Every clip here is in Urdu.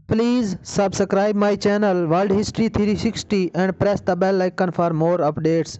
Please subscribe my channel World History 360 and press the bell icon for more updates.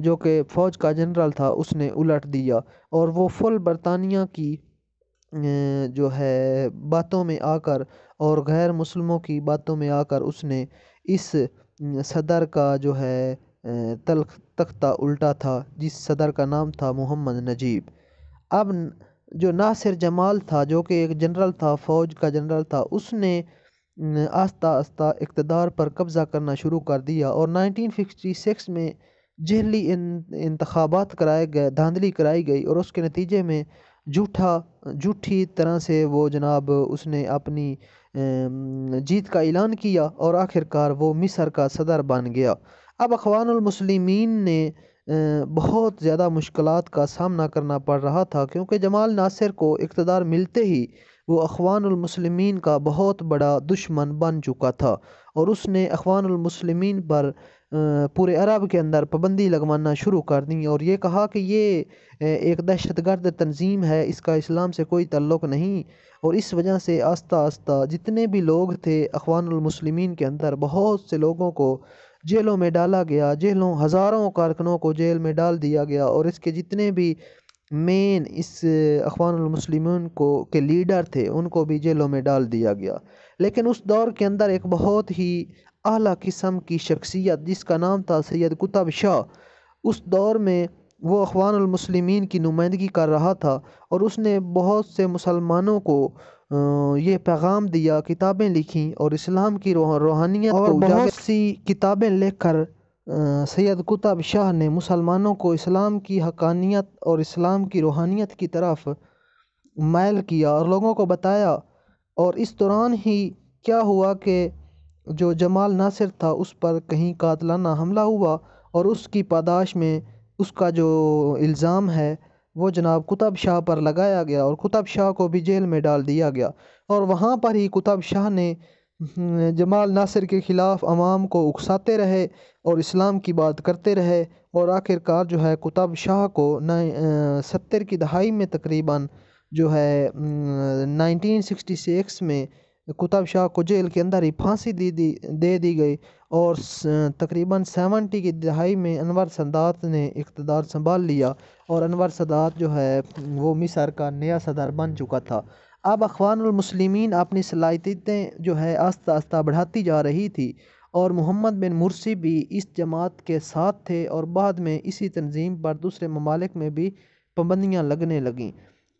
جو کہ فوج کا جنرل تھا اس نے الٹ دیا، اور وہ فل برطانیہ کی جو ہے باتوں میں آ کر اور غیر مسلموں کی باتوں میں آ کر اس نے اس صدر کا جو ہے تختہ الٹا تھا، جس صدر کا نام تھا محمد نجیب۔ اب جو ناصر جمال تھا، جو کہ ایک جنرل تھا، فوج کا جنرل تھا، اس نے آہستہ آہستہ اقتدار پر قبضہ کرنا شروع کر دیا، اور 1956 میں جہلی انتخابات کرائے گئے، دھاندلی کرائی گئی، اور اس کے نتیجے میں جھوٹی طرح سے وہ جناب اس نے اپنی جیت کا اعلان کیا، اور آخر کار وہ مصر کا صدر بن گیا۔ اب اخوان المسلمین نے بہت زیادہ مشکلات کا سامنا کرنا پڑ رہا تھا، کیونکہ جمال ناصر کو اقتدار ملتے ہی وہ اخوان المسلمین کا بہت بڑا دشمن بن چکا تھا، اور اس نے اخوان المسلمین پر پورے عرب کے اندر پابندی لگوانا شروع کر دی، اور یہ کہا کہ یہ ایک دہشت گرد تنظیم ہے، اس کا اسلام سے کوئی تعلق نہیں، اور اس وجہ سے آہستہ آہستہ جتنے بھی لوگ تھے اخوان المسلمین کے اندر، بہت سے لوگوں کو جیلوں میں ڈالا گیا، ہزاروں کارکنوں کو جیل میں ڈال دیا گیا، اور اس کے جتنے بھی مین اس اخوان المسلمین کے لیڈر تھے ان کو بھی جیلوں میں ڈال دیا گیا۔ لیکن اس دور کے اندر ایک بہت ہی اعلیٰ قسم کی شخصیت جس کا نام تھا سید قطب شاہ، اس دور میں وہ اخوان المسلمین کی نمائندگی کر رہا تھا، اور اس نے بہت سے مسلمانوں کو یہ پیغام دیا، کتابیں لکھیں، اور اسلام کی روحانیت اور بہت سی کتابیں لکھ کر سید قطب شاہ نے مسلمانوں کو اسلام کی حقانیت اور اسلام کی روحانیت کی طرف مائل کیا اور لوگوں کو بتایا۔ اور اس دوران ہی کیا ہوا کہ جو جمال ناصر تھا اس پر کہیں قاتلانہ حملہ ہوا، اور اس کی پاداش میں اس کا جو الزام ہے وہ جناب قطب شاہ پر لگایا گیا، اور قطب شاہ کو بھی جیل میں ڈال دیا گیا، اور وہاں پر ہی قطب شاہ نے جمال ناصر کے خلاف عوام کو اکساتے رہے اور اسلام کی بات کرتے رہے، اور آخر کار جو ہے قطب شاہ کو 70 کی دہائی میں تقریباً جو ہے 1966 میں قطب شاہ کو جیل کے اندر ہی پھانسی دے دی گئی، اور تقریباً 70 کی دہائی میں انور سادات نے اقتدار سنبھال لیا، اور انور سادات جو ہے وہ مصر کا نیا صدر بن چکا تھا۔ اب اخوان المسلمین اپنی صلاحیتیں جو ہے آہستہ آہستہ بڑھاتی جا رہی تھی، اور محمد بن مرسی بھی اس جماعت کے ساتھ تھے، اور بعد میں اسی تنظیم پر دوسرے ممالک میں بھی پابندیاں لگنے لگیں۔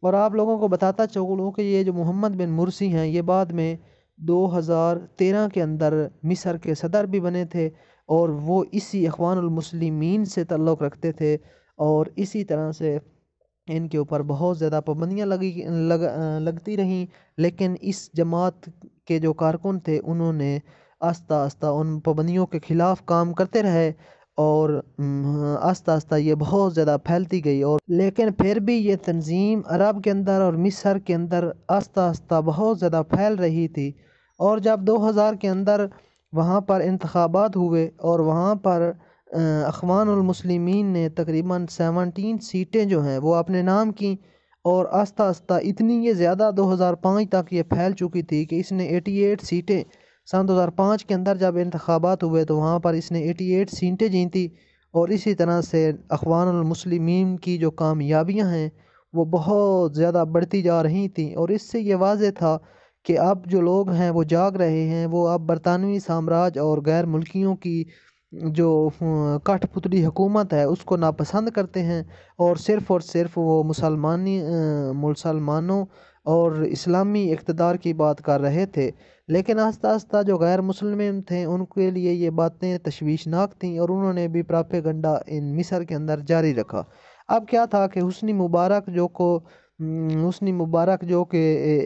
اور آپ لوگوں کو بتاتا چلوں کہ یہ جو محمد بن مرسی ہیں یہ بعد میں 2013 کے اندر مصر کے صدر بھی بنے تھے، اور وہ اسی اخوان المسلمین سے تعلق رکھتے تھے، اور اسی طرح سے ان کے اوپر بہت زیادہ پابندیاں لگتی رہیں، لیکن اس جماعت کے جو کارکن تھے انہوں نے آہستہ آہستہ ان پابندیوں کے خلاف کام کرتے رہے، اور آہستہ آہستہ یہ بہت زیادہ پھیلتی گئی، اور لیکن پھر بھی یہ تنظیم عرب کے اندر اور مصر کے اندر آہستہ آہستہ بہت زیادہ پھیل رہی تھی۔ اور جب 2000 کے اندر وہاں پر انتخابات ہوئے، اور وہاں پر اخوان المسلمین نے تقریباً 17 سیٹیں جو ہیں وہ اپنے نام کیں، اور آہستہ آہستہ اتنی یہ زیادہ 2005 تک یہ پھیل چکی تھی کہ اس نے 88 سیٹیں سن 2005 کے اندر جب انتخابات ہوئے تو وہاں پر اس نے 88 سیٹیں جیتی، اور اسی طرح سے اخوان المسلمین کی جو کامیابیاں ہیں وہ بہت زیادہ بڑھتی جا رہی تھیں، اور اس سے یہ واضح تھا کہ اب جو لوگ ہیں وہ جاگ رہے ہیں، وہ اب برطانوی سامراج اور غیر ملکیوں کی جو کٹھ پتلی حکومت ہے اس کو ناپسند کرتے ہیں، اور صرف وہ مسلمانوں اور اسلامی اقتدار کی بات کر رہے تھے۔ لیکن آہستہ آہستہ جو غیر مسلم تھے ان کے لیے یہ باتیں تشویشناک تھیں، اور انہوں نے بھی پراپیگنڈا ان مصر کے اندر جاری رکھا۔ اب کیا تھا کہ حسنی مبارک جو کہ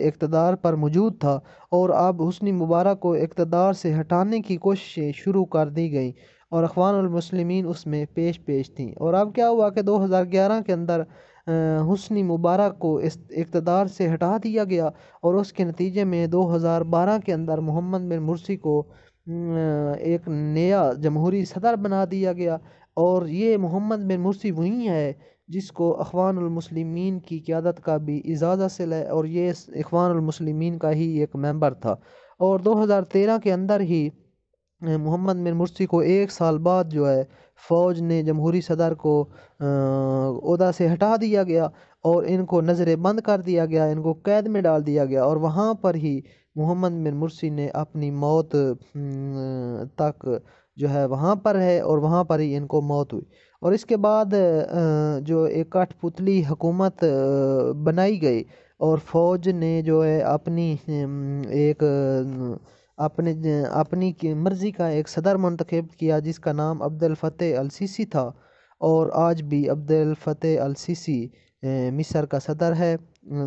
اقتدار پر موجود تھا، اور اب حسنی مبارک کو اقتدار سے ہٹانے کی کوششیں شروع کر دی گئیں، اور اخوان المسلمین اس میں پیش تھیں۔ اور اب کیا ہوا کہ 2011 کے اندر حسنی مبارک کو اقتدار سے ہٹا دیا گیا، اور اس کے نتیجے میں 2012 کے اندر محمد بن مرسی کو ایک نیا جمہوری صدر بنا دیا گیا، اور یہ محمد بن مرسی وہی ہے جس کو اخوان المسلمین کی قیادت کا بھی اعزاز حاصل ہے، اور یہ اخوان المسلمین کا ہی ایک ممبر تھا۔ اور 2013 کے اندر ہی محمد بن مرسی کو 1 سال بعد جو ہے فوج نے جمہوری صدر کو عہدہ سے ہٹا دیا گیا اور ان کو نظر بند کر دیا گیا، ان کو قید میں ڈال دیا گیا، اور وہاں پر ہی محمد بن مرسی نے اپنی موت تک جو ہے وہاں پر ہے، اور وہاں پر ہی ان کو موت ہوئی۔ اور اس کے بعد جو ایک کٹھ پتلی حکومت بنائی گئی، اور فوج نے جو ہے اپنی ایک اپنی کی مرضی کا ایک صدر منتخب کیا جس کا نام عبد الفتح السیسی تھا، اور آج بھی عبد الفتح السیسی مصر کا صدر ہے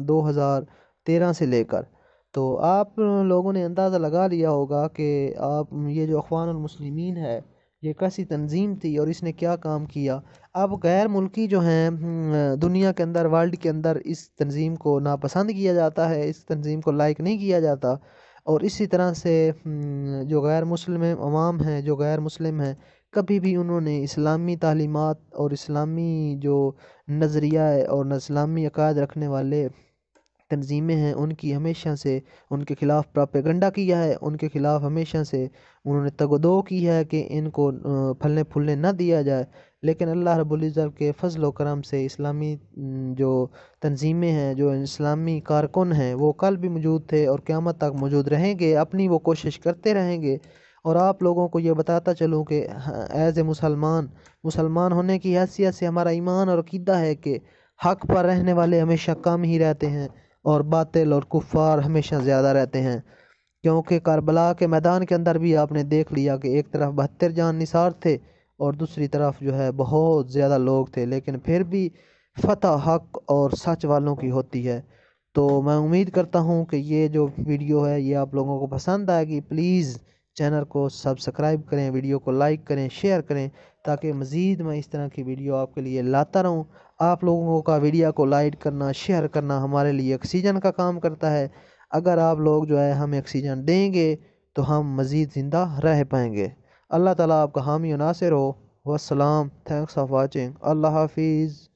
2013 سے لے کر۔ تو آپ لوگوں نے اندازہ لگا لیا ہوگا کہ آپ یہ جو اخوان المسلمین ہے یہ کیسی تنظیم تھی اور اس نے کیا کام کیا۔ اب غیر ملکی جو ہیں دنیا کے اندر، ورلڈ کے اندر اس تنظیم کو ناپسند کیا جاتا ہے، اس تنظیم کو لائک نہیں کیا جاتا، اور اسی طرح سے جو غیر مسلم عوام ہیں، جو غیر مسلم ہیں، کبھی بھی انہوں نے اسلامی تعلیمات اور اسلامی جو نظریہ ہے اور اسلامی عقائد رکھنے والے تنظیمیں ہیں ان کی ہمیشہ سے ان کے خلاف پراپیگنڈا کیا ہے، ان کے خلاف ہمیشہ سے انہوں نے تگ و دو کی ہے کہ ان کو پھلنے پھولنے نہ دیا جائے۔ لیکن اللہ رب العزت کے فضل و کرم سے اسلامی جو تنظیمیں ہیں، جو اسلامی کارکن ہیں، وہ کل بھی موجود تھے اور قیامت تک موجود رہیں گے، اپنی وہ کوشش کرتے رہیں گے۔ اور آپ لوگوں کو یہ بتاتا چلوں کہ ایز اے مسلمان ہونے کی حیثیت سے ہمارا ایمان اور عقیدہ ہے کہ حق پر رہنے والے ہمیشہ کم ہی رہتے ہیں اور باطل اور کفار ہمیشہ زیادہ رہتے ہیں، کیونکہ کربلا کے میدان کے اندر بھی آپ نے دیکھ لیا کہ ایک طرف 72 جان نثار تھے اور دوسری طرف جو ہے بہت زیادہ لوگ تھے، لیکن پھر بھی فتح حق اور سچ والوں کی ہوتی ہے۔ تو میں امید کرتا ہوں کہ یہ جو ویڈیو ہے یہ آپ لوگوں کو پسند آئے گی۔ پلیز چینل کو سبسکرائب کریں، ویڈیو کو لائک کریں، شیئر کریں، تاکہ مزید میں اس طرح کی ویڈیو آپ کے لیے لاتا رہوں۔ آپ لوگوں کا ویڈیو کو لائک کرنا، شیئر کرنا ہمارے لیے آکسیجن کا کام کرتا ہے۔ اگر آپ لوگ جو ہے ہمیں آکسیجن دیں گے تو ہم مزید زندہ رہ پائیں گے۔ اللہ تعالیٰ آپ کا حامی و ناصر ہو۔ والسلام، تھینکس آف واچنگ، اللہ حافظ۔